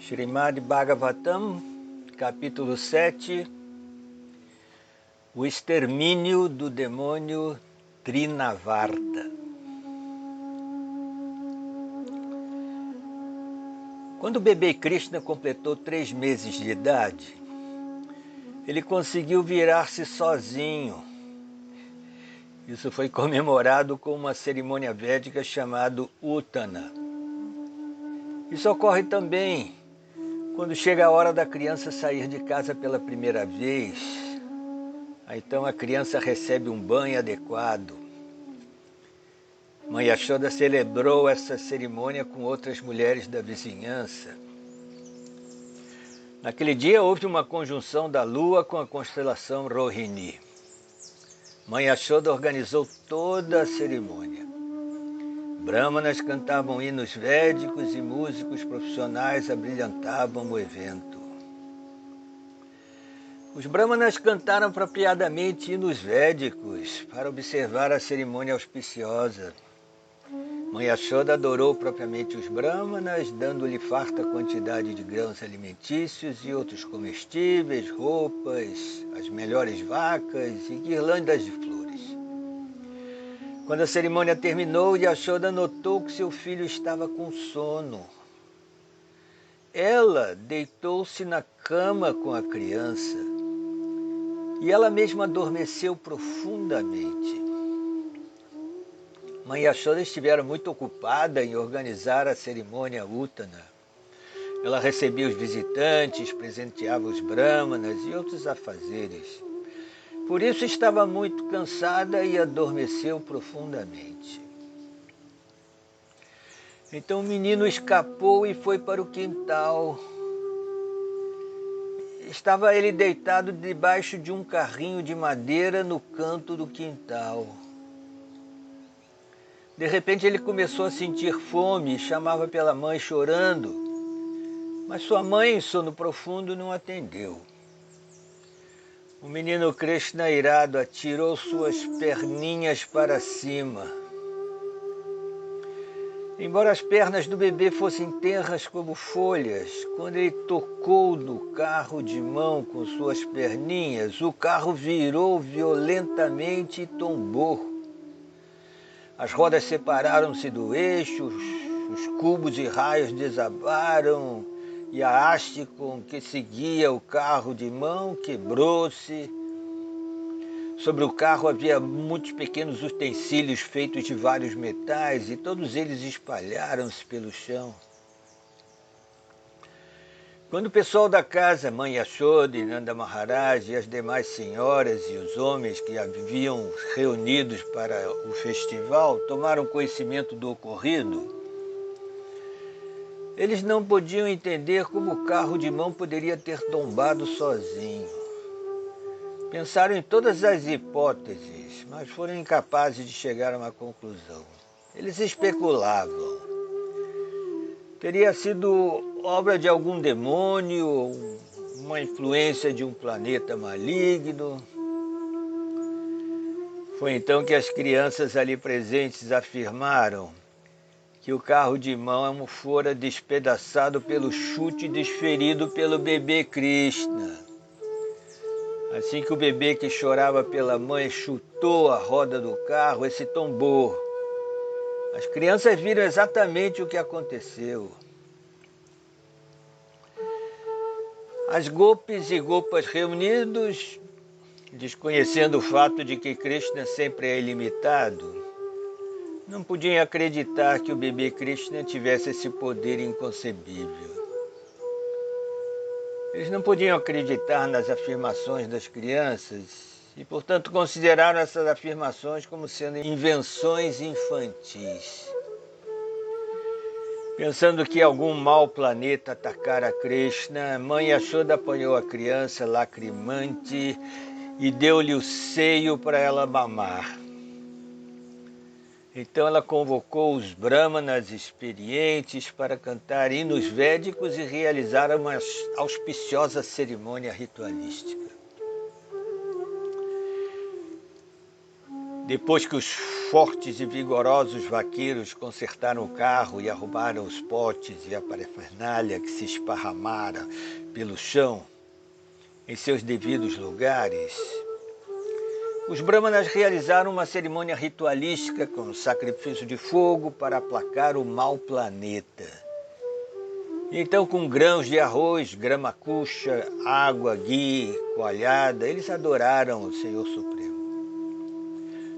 Srimad Bhagavatam, capítulo 7, o extermínio do demônio Trinavarta. Quando o bebê Krishna completou 3 meses de idade, ele conseguiu virar-se sozinho. Isso foi comemorado com uma cerimônia védica chamada Uttana. Isso ocorre também quando chega a hora da criança sair de casa pela primeira vez. Então a criança recebe um banho adequado. Mãe Yashoda celebrou essa cerimônia com outras mulheres da vizinhança. Naquele dia houve uma conjunção da lua com a constelação Rohini. Mãe Yashoda organizou toda a cerimônia. Brahmanas cantavam hinos védicos e músicos profissionais abrilhantavam o evento. Os brahmanas cantaram apropriadamente hinos védicos para observar a cerimônia auspiciosa. Mãe Yashoda adorou propriamente os brahmanas, dando-lhe farta quantidade de grãos alimentícios e outros comestíveis, roupas, as melhores vacas e guirlandas de flores. Quando a cerimônia terminou, Yashoda notou que seu filho estava com sono. Ela deitou-se na cama com a criança e ela mesma adormeceu profundamente. Mãe Yashoda estivera muito ocupada em organizar a cerimônia Uttana. Ela recebia os visitantes, presenteava os brahmanas e outros afazeres. Por isso estava muito cansada e adormeceu profundamente. Então o menino escapou e foi para o quintal. Estava ele deitado debaixo de um carrinho de madeira no canto do quintal. De repente ele começou a sentir fome e chamava pela mãe chorando, mas sua mãe, em sono profundo, não atendeu. O menino Krishna, irado, atirou suas perninhas para cima. Embora as pernas do bebê fossem tenras como folhas, quando ele tocou no carro de mão com suas perninhas, o carro virou violentamente e tombou. As rodas separaram-se do eixo, os cubos e raios desabaram e a haste com que seguia o carro de mão quebrou-se. Sobre o carro havia muitos pequenos utensílios feitos de vários metais e todos eles espalharam-se pelo chão. Quando o pessoal da casa, Mãe Yashoda, Nanda Maharaj e as demais senhoras e os homens que haviam reunidos para o festival tomaram conhecimento do ocorrido, eles não podiam entender como o carro de mão poderia ter tombado sozinho. Pensaram em todas as hipóteses, mas foram incapazes de chegar a uma conclusão. Eles especulavam. Teria sido obra de algum demônio, uma influência de um planeta maligno. Foi então que as crianças ali presentes afirmaram que o carro de mão fora despedaçado pelo chute desferido pelo bebê Krishna. Assim que o bebê que chorava pela mãe chutou a roda do carro, esse tombou. As crianças viram exatamente o que aconteceu. As gopis e gopas reunidos, desconhecendo o fato de que Krishna sempre é ilimitado, não podiam acreditar que o bebê Krishna tivesse esse poder inconcebível. Eles não podiam acreditar nas afirmações das crianças e, portanto, consideraram essas afirmações como sendo invenções infantis. Pensando que algum mau planeta atacara Krishna, Mãe Yashoda apanhou a criança lacrimante e deu-lhe o seio para ela mamar. Então ela convocou os brahmanas experientes para cantar hinos védicos e realizar uma auspiciosa cerimônia ritualística. Depois que os fortes e vigorosos vaqueiros consertaram o carro e arrumaram os potes e a parafernália que se esparramara pelo chão em seus devidos lugares, os brahmanas realizaram uma cerimônia ritualística com sacrifício de fogo para aplacar o mau planeta. Então, com grãos de arroz, grama-cuxa, água, ghee, coalhada, eles adoraram o Senhor Supremo.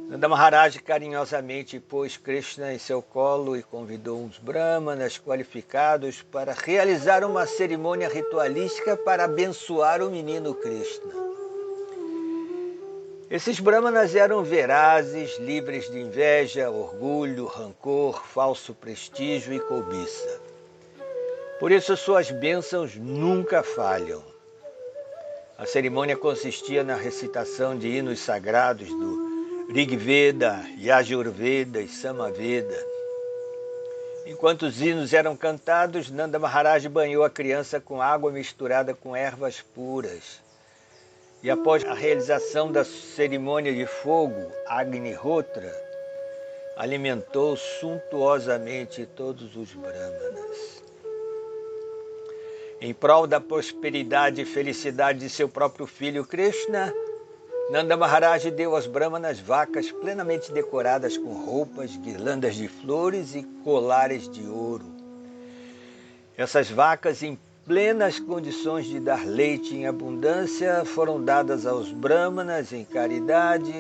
Nanda Maharaj carinhosamente pôs Krishna em seu colo e convidou uns brahmanas qualificados para realizar uma cerimônia ritualística para abençoar o menino Krishna. Esses brahmanas eram verazes, livres de inveja, orgulho, rancor, falso prestígio e cobiça. Por isso suas bênçãos nunca falham. A cerimônia consistia na recitação de hinos sagrados do Rig Veda, Yajurveda e Samaveda. Enquanto os hinos eram cantados, Nanda Maharaj banhou a criança com água misturada com ervas puras. E após a realização da cerimônia de fogo, Agnihotra, alimentou suntuosamente todos os brahmanas. Em prol da prosperidade e felicidade de seu próprio filho Krishna, Nanda Maharaj deu aos brahmanas vacas plenamente decoradas com roupas, guirlandas de flores e colares de ouro. Essas vacas, em plenas condições de dar leite em abundância, foram dadas aos brahmanas em caridade,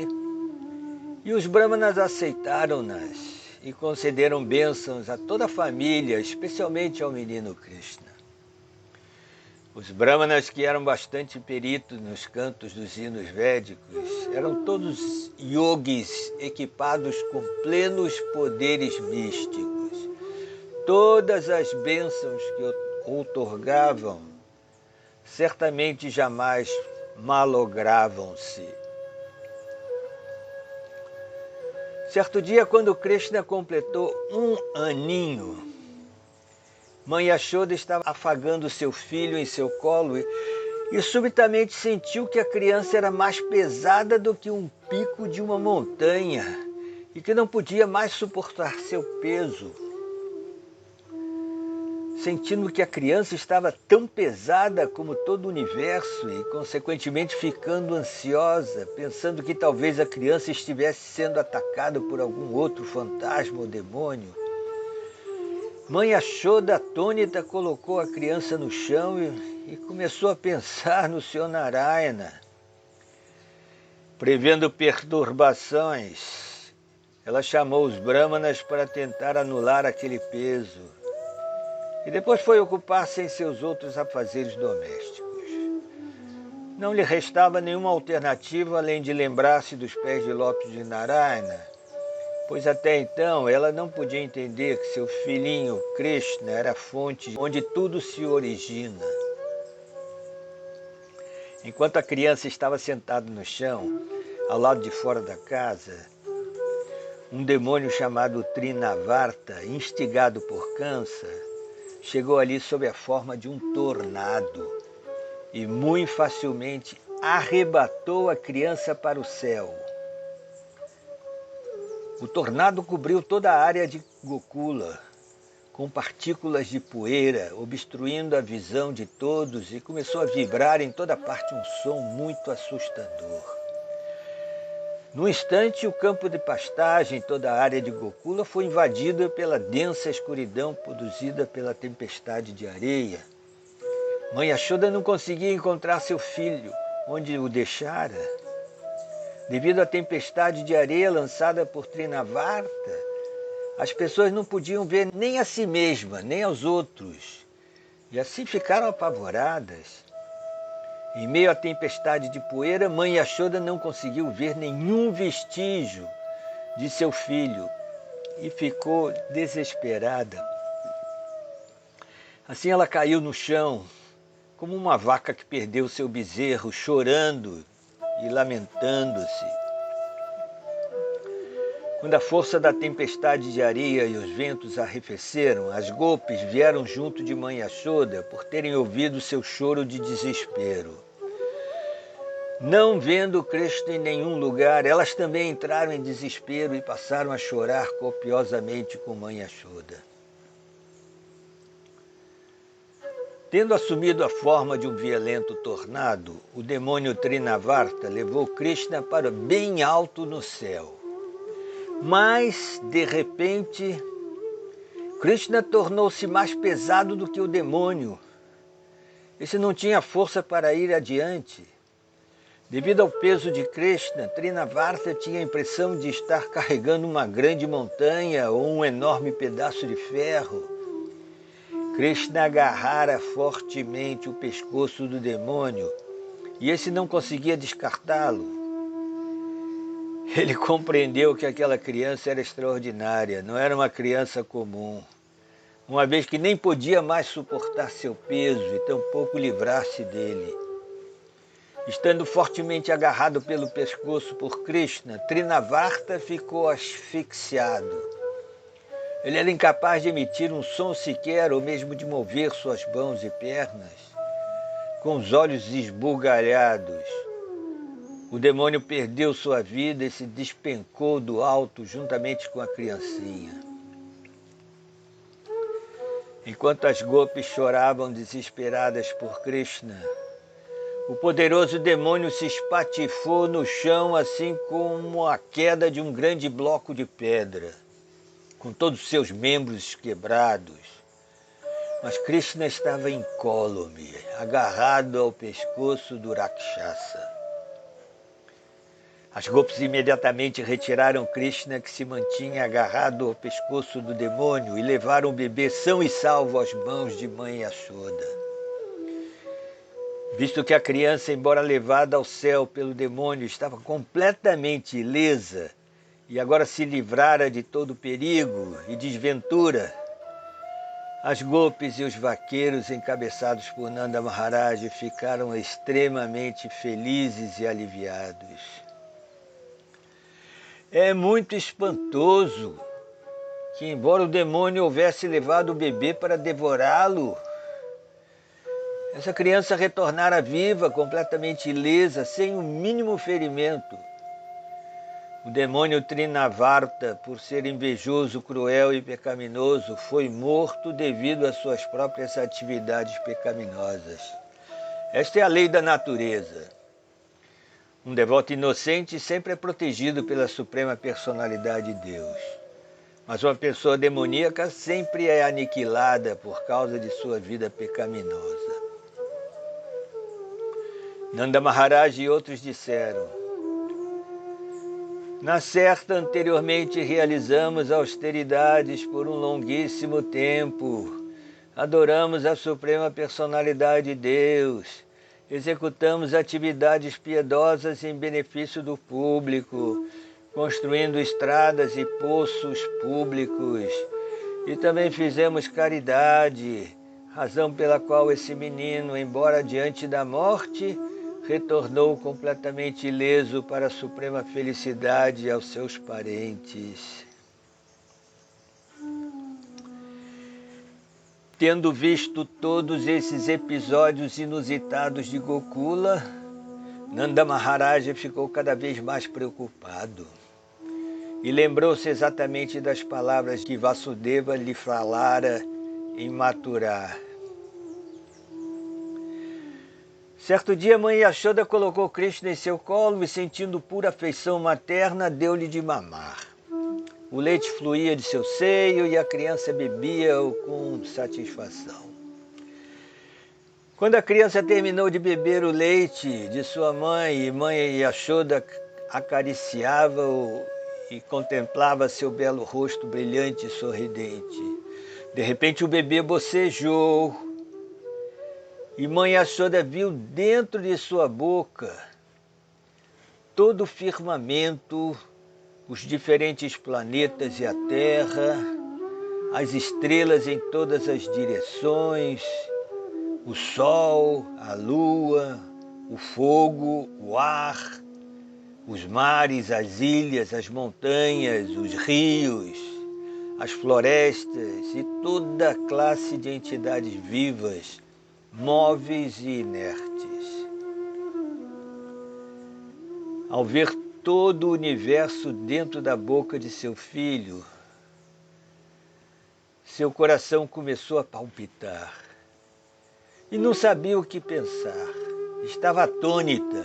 e os brahmanas aceitaram-nas e concederam bênçãos a toda a família, especialmente ao menino Krishna. Os brahmanas, que eram bastante peritos nos cantos dos hinos védicos, eram todos yogis equipados com plenos poderes místicos. Todas as bênçãos que outorgavam certamente jamais malogravam-se. Certo dia, quando Krishna completou 1 aninho, Mãe Yashoda estava afagando seu filho em seu colo e subitamente sentiu que a criança era mais pesada do que um pico de uma montanha e que não podia mais suportar seu peso. Sentindo que a criança estava tão pesada como todo o universo e, consequentemente, ficando ansiosa, pensando que talvez a criança estivesse sendo atacada por algum outro fantasma ou demônio, Mãe Yashoda, atônita, colocou a criança no chão e começou a pensar no Sr. Narayana. Prevendo perturbações, ela chamou os brahmanas para tentar anular aquele peso e depois foi ocupar-se em seus outros afazeres domésticos. Não lhe restava nenhuma alternativa além de lembrar-se dos pés de lótus de Narayana, pois até então ela não podia entender que seu filhinho Krishna era a fonte onde tudo se origina. Enquanto a criança estava sentada no chão, ao lado de fora da casa, um demônio chamado Trinavarta, instigado por Kamsa, chegou ali sob a forma de um tornado e muito facilmente arrebatou a criança para o céu. O tornado cobriu toda a área de Gokula, com partículas de poeira, obstruindo a visão de todos, e começou a vibrar em toda parte um som muito assustador. No instante, o campo de pastagem, toda a área de Gokula, foi invadida pela densa escuridão produzida pela tempestade de areia. Mãe Yashoda não conseguia encontrar seu filho, onde o deixara. Devido à tempestade de areia lançada por Trinavarta, as pessoas não podiam ver nem a si mesma, nem aos outros, e assim ficaram apavoradas. Em meio à tempestade de poeira, Mãe Yashoda não conseguiu ver nenhum vestígio de seu filho e ficou desesperada. Assim ela caiu no chão, como uma vaca que perdeu seu bezerro, chorando e lamentando-se. Quando a força da tempestade de areia e os ventos arrefeceram, as golpes vieram junto de Mãe Yashoda por terem ouvido seu choro de desespero. Não vendo Krishna em nenhum lugar, elas também entraram em desespero e passaram a chorar copiosamente com mãe Yashoda. Tendo assumido a forma de um violento tornado, o demônio Trinavarta levou Krishna para bem alto no céu. Mas, de repente, Krishna tornou-se mais pesado do que o demônio. Esse não tinha força para ir adiante. Devido ao peso de Krishna, Trinavarta tinha a impressão de estar carregando uma grande montanha ou um enorme pedaço de ferro. Krishna agarrara fortemente o pescoço do demônio e esse não conseguia descartá-lo. Ele compreendeu que aquela criança era extraordinária, não era uma criança comum, uma vez que nem podia mais suportar seu peso e tampouco livrar-se dele. Estando fortemente agarrado pelo pescoço por Krishna, Trinavarta ficou asfixiado. Ele era incapaz de emitir um som sequer ou mesmo de mover suas mãos e pernas. Com os olhos esbugalhados, o demônio perdeu sua vida e se despencou do alto juntamente com a criancinha. Enquanto as gopis choravam desesperadas por Krishna, o poderoso demônio se espatifou no chão assim como a queda de um grande bloco de pedra, com todos os seus membros quebrados. Mas Krishna estava incólume, agarrado ao pescoço do Rakshasa. As gopis imediatamente retiraram Krishna, que se mantinha agarrado ao pescoço do demônio, e levaram o bebê são e salvo às mãos de mãe Yashoda. Visto que a criança, embora levada ao céu pelo demônio, estava completamente ilesa e agora se livrara de todo perigo e desventura, as gopis e os vaqueiros encabeçados por Nanda Maharaj ficaram extremamente felizes e aliviados. É muito espantoso que, embora o demônio houvesse levado o bebê para devorá-lo, essa criança retornara viva, completamente ilesa, sem o mínimo ferimento. O demônio Trinavarta, por ser invejoso, cruel e pecaminoso, foi morto devido às suas próprias atividades pecaminosas. Esta é a lei da natureza. Um devoto inocente sempre é protegido pela Suprema Personalidade de Deus. Mas uma pessoa demoníaca sempre é aniquilada por causa de sua vida pecaminosa. Nanda Maharaj e outros disseram: na certa, anteriormente realizamos austeridades por um longuíssimo tempo. Adoramos a Suprema Personalidade de Deus. Executamos atividades piedosas em benefício do público, construindo estradas e poços públicos. E também fizemos caridade, razão pela qual esse menino, embora diante da morte, retornou completamente ileso para a suprema felicidade aos seus parentes. Tendo visto todos esses episódios inusitados de Gokula, Nanda Maharaj ficou cada vez mais preocupado e lembrou-se exatamente das palavras que Vasudeva lhe falara em Mathura. Certo dia, mãe Yashoda colocou Krishna em seu colo e, sentindo pura afeição materna, deu-lhe de mamar. O leite fluía de seu seio e a criança bebia-o com satisfação. Quando a criança terminou de beber o leite de sua mãe e mãe Yashoda acariciava-o e contemplava seu belo rosto brilhante e sorridente, de repente o bebê bocejou e mãe Yashoda viu dentro de sua boca todo o firmamento, os diferentes planetas e a Terra, as estrelas em todas as direções, o Sol, a Lua, o fogo, o ar, os mares, as ilhas, as montanhas, os rios, as florestas e toda a classe de entidades vivas, móveis e inertes. Ao ver todo o universo dentro da boca de seu filho, seu coração começou a palpitar e não sabia o que pensar. Estava atônita.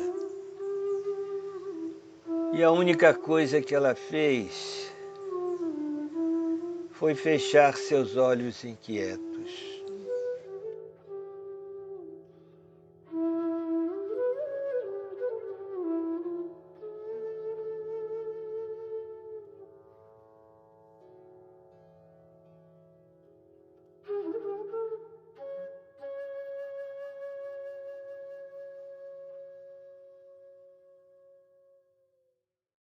E a única coisa que ela fez foi fechar seus olhos inquietos.